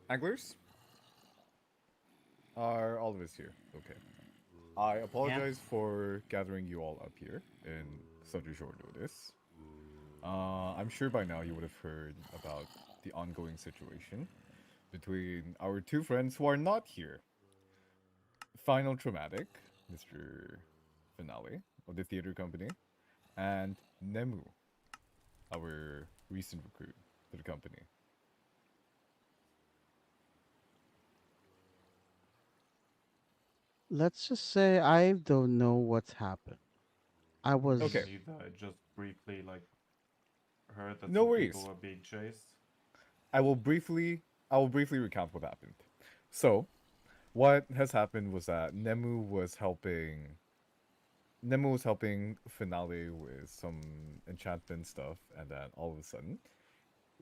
Anglers, are all of us here? Okay. I Yeah. apologize for gathering you all up here in such a short notice. I'm sure by now you would have heard about the ongoing situation between our two friends who are not here. Final Traumatic, Mr. Finale of the theater company, and Nemu, our recent recruit to the company. Let's just say I don't know what's happened. I Me Okay, was neither. I just briefly heard that no some people worries. were being chased. I will briefly recount what happened. So, what has happened was that Nemu was helping Finale with some enchantment stuff, and then all of a sudden,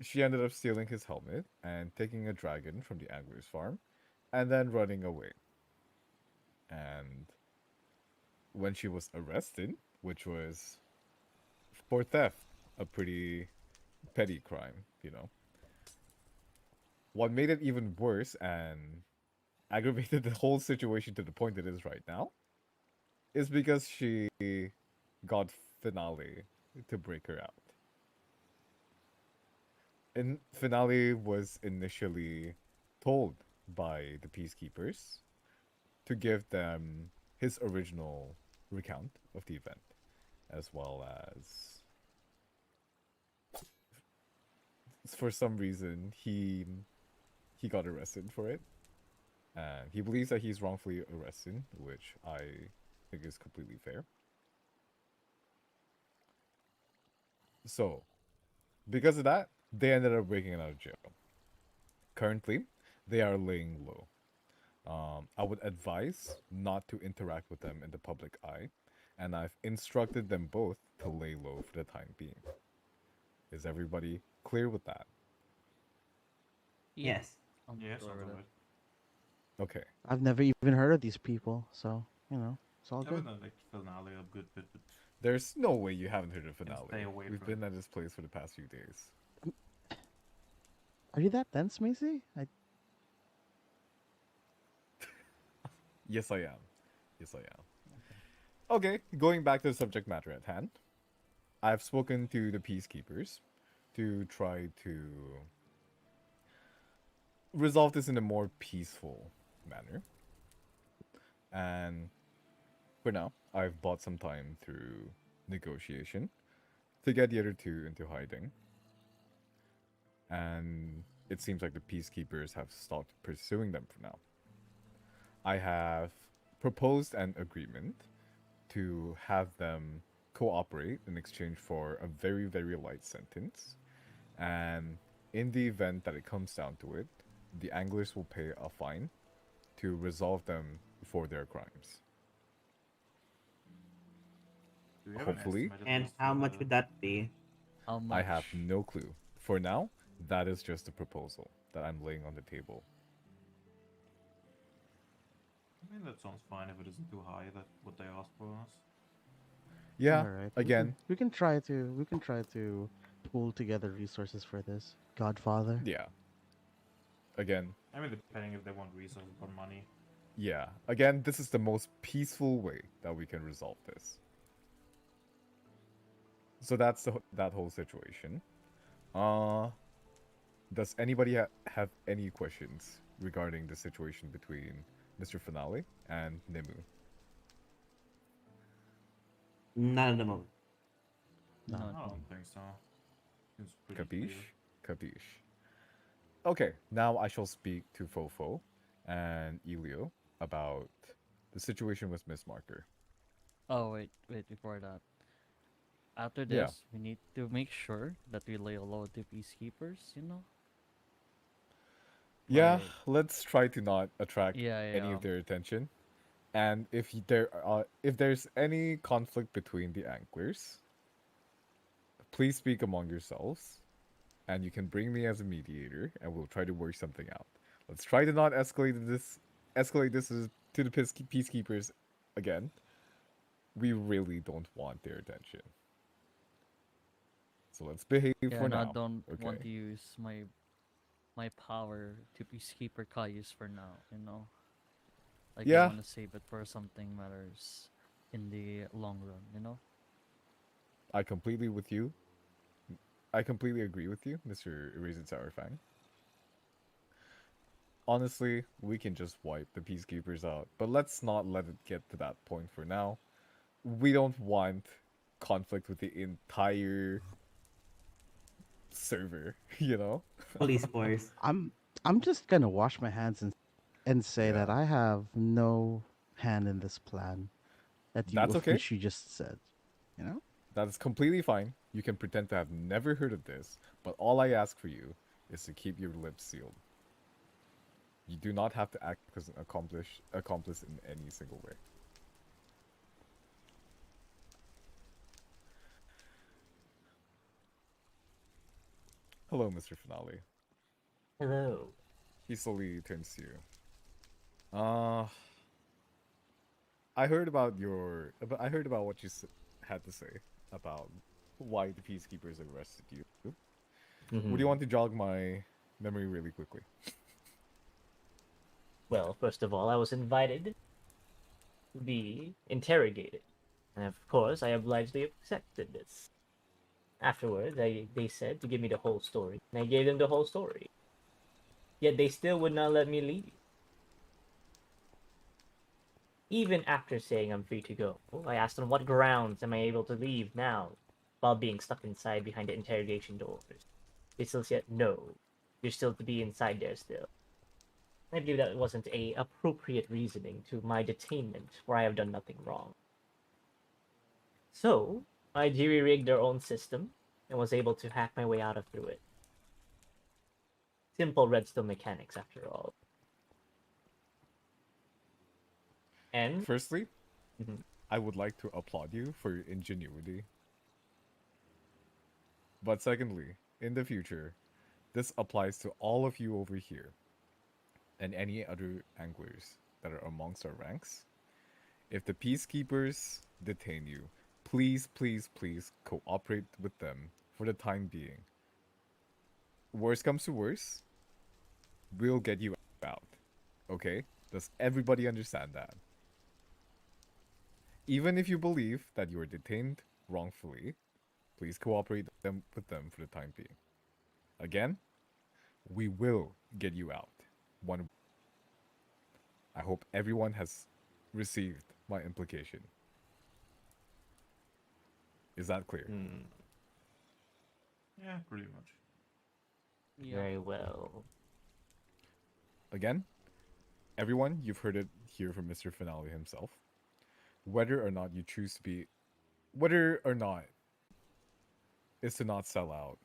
she ended up stealing his helmet and taking a dragon from the angler's farm, and then running away. And when she was arrested, which was for theft, a pretty petty crime, what made it even worse and aggravated the whole situation to the point it is right now is because she got Finale to break her out. And Finale was initially told by the peacekeepers to give them his original recount of the event, as well as for some reason he got arrested for it, and he believes that he's wrongfully arrested, which I think is completely fair. So, because of that, they ended up breaking out of jail. Currently, they are laying low. I would advise not to interact with them in the public eye, and I've instructed them both to lay low for the time being. Is everybody clear with that? Yes. I'm Yeah, clear sounds with it. alright. Okay. I've never even heard of these people, so it's all I good. would not like finale a good bit, but There's no way you haven't heard of can Finale. stay away We've from it. been at this place for the past few days. Are you that dense, Macy? Yes, I am. Yes, I am. Okay, going back to the subject matter at hand. I've spoken to the peacekeepers to try to resolve this in a more peaceful manner. And for now, I've bought some time through negotiation to get the other two into hiding. And it seems like the peacekeepers have stopped pursuing them for now. I have proposed an agreement to have them cooperate in exchange for a very, very light sentence. And in the event that it comes down to it, the anglers will pay a fine to resolve them for their crimes. Do we have an Hopefully, estimate at And least how for much the? would that be? How I have much? no clue. For now, that is just a proposal that I'm laying on the table. I mean, that sounds fine if it isn't too high. That what they asked for us. Yeah, All right, again, we can try to pool together resources for this. Godfather. yeah, again, I mean, depending if they want resources or money. yeah, again, this is the most peaceful way that we can resolve this. So that's that whole situation. Uh, does anybody have any questions regarding the situation between Mr. Finale and Nimu? None at the moment. No. I No. don't think so. Seems pretty clear. Capiche? Capiche. Okay, now I shall speak to Fofo and Elio about the situation with Miss Marker. Oh wait, before that. After Yeah, this, we need to make sure that we lay low the peacekeepers, yeah. Like, Let's try to not attract any yeah. of their attention. And if there's any conflict between the anglers, please speak among yourselves, and you can bring me as a mediator, and we'll try to work something out. Let's try to not escalate this to the peacekeepers again. We really don't want their attention. So let's behave Yeah, for and I now. don't want Okay. to use my my power to peacekeeper Cayuse for now, you know? Like, I Yeah, want to save it for something matters in the long run, you know? I completely with you. I completely agree with you, Mr. Eraser Sour Fang. Honestly, we can just wipe the peacekeepers out, but let's not let it get to that point for now. We don't want conflict with the entire server, you know? Police force. I'm I'm just gonna wash my hands and say that Yeah. I have no hand in this plan that you That's of okay. which you just said. You know? That's completely fine. You can pretend to have never heard of this, but all I ask for you is to keep your lips sealed. You do not have to act as an accomplice in any single way. Hello, Mr. Finale. Hello. He slowly turns to you. Uh, I heard about what you had to say about why the peacekeepers arrested you. Would you Hmm. want to jog my memory really quickly? Well, first of all, I was invited to be interrogated. And of course, I obligedly accepted this. Afterwards, they said to give me the whole story. And I gave them the whole story. Yet they still would not let me leave. Even after saying I'm free to go, I asked on what grounds am I able to leave now while being stuck inside behind the interrogation doors. They still said, no, you're still to be inside there still. I believe that wasn't a appropriate reasoning to my detainment, for I have done nothing wrong. So, I jerry-rigged their own system and was able to hack my way out of through it. Simple redstone mechanics, after all. And Firstly, mhm, I would like to applaud you for your ingenuity. But secondly, in the future, this applies to all of you over here and any other anglers that are amongst our ranks. If the peacekeepers detain you, please, please, please cooperate with them for the time being. Worst comes to worst, we'll get you out. Okay? Does everybody understand that? Even if you believe that you are detained wrongfully, please cooperate with them for the time being. Again, we will get you out. One. I hope everyone has received my implication. Is that clear? hmm, Yeah, pretty much. Yeah. very well. Again, everyone, you've heard it here from Mr. Finale himself. Whether or not you choose to be, whether or not is to not sell out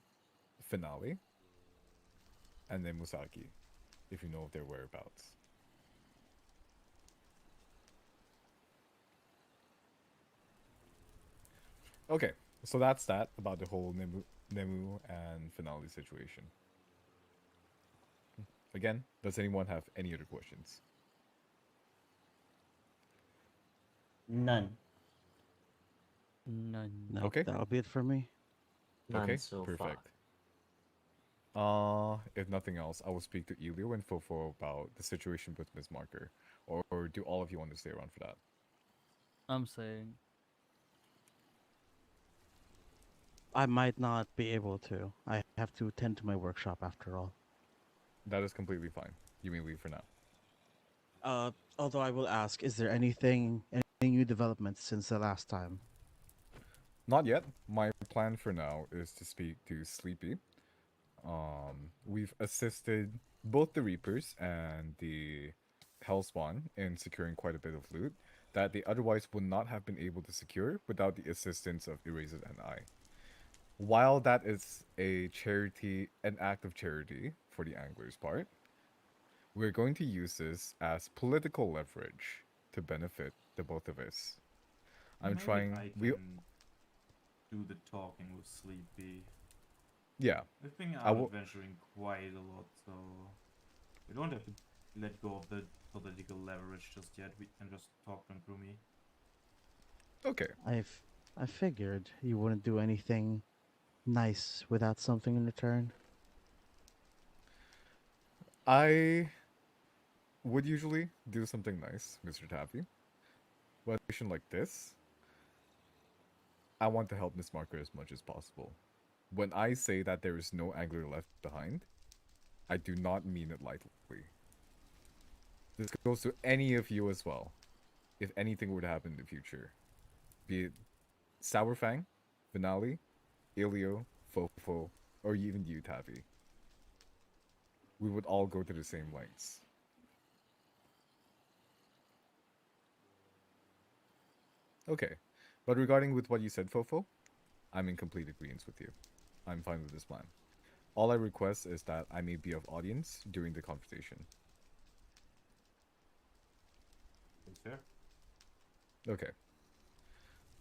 Finale and then Musaki, if you know of their whereabouts. Okay, so that's that about the whole Nemu and Finale situation. Again, does anyone have any other questions? None. None. Nope, Okay, that'll be it for me. None okay, so far. perfect. If nothing else, I will speak to Elio and Fofo about the situation with Miss Marker. Or do all of you want to stay around for that? I'm saying, I might not be able to. I have to attend to my workshop after all. That is completely fine. You may leave for now. Uh, Although I will ask, is there any new developments since the last time? Not yet. My plan for now is to speak to Sleepy. We've assisted both the Reapers and the Hellspawn in securing quite a bit of loot that they otherwise would not have been able to secure without the assistance of Eraser and I. While that is an act of charity for the anglers' part, we're going to use this as political leverage to benefit the both of us. I'm Maybe trying. I We can do the talking with Sleepy. Yeah. We've been I out will. adventuring quite a lot, so we don't have to let go of the political leverage just yet. We can just talk them through me. Okay. I figured you wouldn't do anything nice without something in return. I would usually do something nice, Mr. Taffy. But in a situation like this, I want to help Miss Marker as much as possible. When I say that there is no angler left behind, I do not mean it lightly. This goes to any of you as well. If anything were to happen in the future, be it Sourfang, Finale, Ilio, Fofo, or even you, Taffy, we would all go to the same lengths. Okay, but regarding with what you said, Fofo, I'm in complete agreement with you. I'm fine with this plan. All I request is that I may be of audience during the conversation. It's fair. Okay.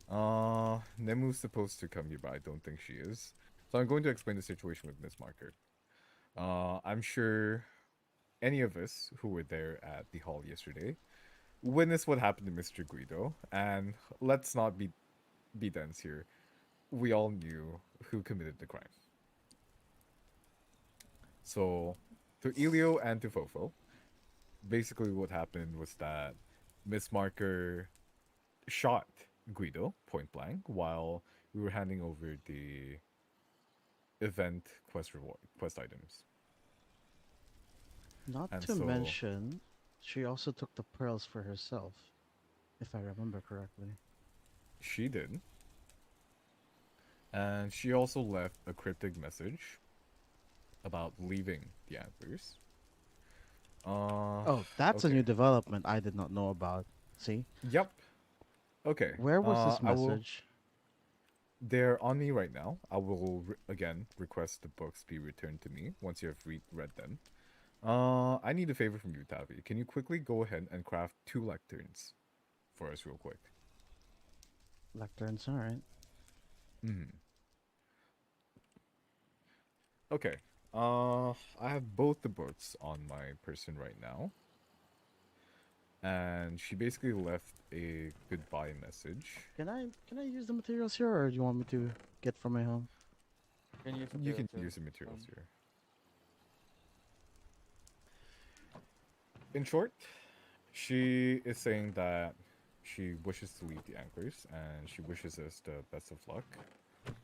Nemu's supposed to come here, but I don't think she is. So I'm going to explain the situation with Miss Marker. I'm sure any of us who were there at the hall yesterday witnessed what happened to Mr. Guido, and let's not be dense here. We all knew who committed the crime. So, to Elio and to Fofo, basically what happened was that Miss Marker shot Guido point blank while we were handing over the event quest items. Not And to so- mention, she also took the pearls for herself, if I remember correctly. She did. And she also left a cryptic message about leaving the antlers. Oh, that's a okay. new development I did not know about. See? Yep. Okay. Where was this I will- message? They're on me right now. I will again request the books be returned to me once you have read them. I need a favor from you, Tavi. Can you quickly go ahead and craft 2 lecterns for us, real quick? Lecterns, alright. Okay. I have both the books on my person right now. And she basically left a goodbye message. Can I use the materials here, or do you want me to get from my home? Can use You can material too. use the materials here. In short, she is saying that she wishes to leave the anchors and she wishes us the best of luck.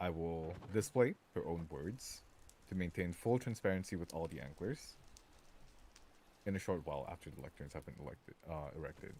I will display her own words to maintain full transparency with all the anglers in a short while after the lecterns have been erected.